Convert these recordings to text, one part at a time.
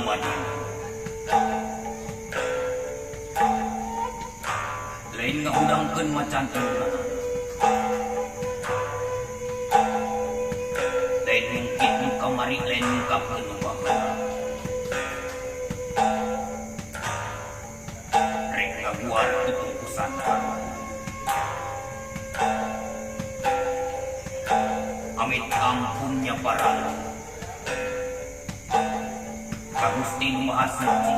maju. Lain ngahudangkeun macan turun. Lain mungkin nu kamari lain ngungkapkeun umpamana. Rek ngaguar tutung kusandar. Amit ampunnya para Ka Gusti Nu Maha Suci,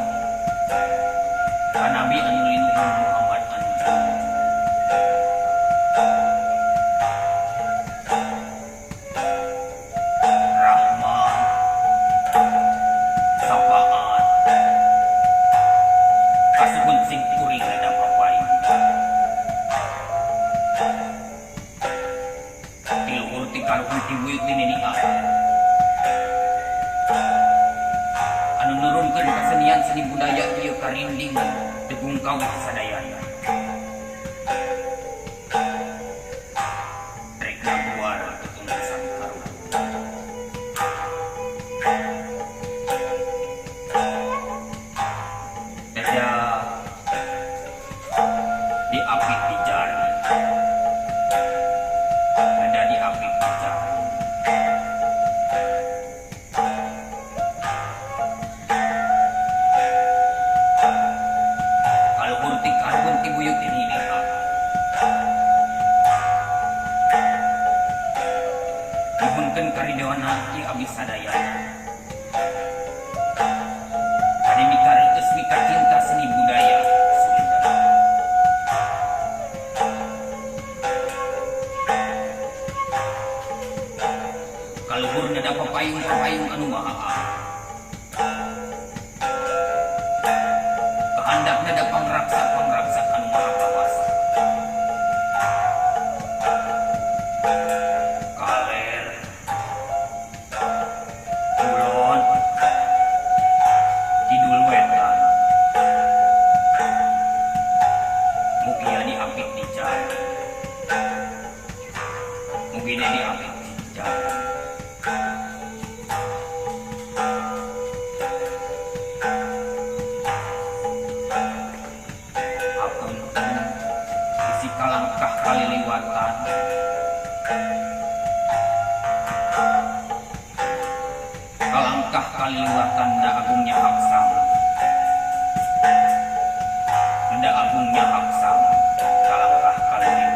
ka Nabi anu linuhun Muhammad anjeun. Rahmat, sapaat, kasuhun sing kuring ada papain. Tiluhur ti kaluhur ti buyut ti ninian. Anu nurunkeun kasenian seni budaya ieu karinding tegungkau sadayana. Rek ngaguar tutung pisan karuhun. Dada diapit di jari. Dada diapit di jari. Buyut ini lihat nuhunkeun karidewana ieu abdi sadayana ade mikareueus mika cinta seni budaya Sunda. Kaluhurna da papayung-papayung anu maha kehendakna da pangraksa anu maha kawasa. Kaler kulon kidul wetan mugia diapit di jari, mugi diapit di jari. Kalangkah kaliliwatan kalangkah kaliliwatan da agungnya hak sama, da agungnya hak sama kalangkah kaliliwatan.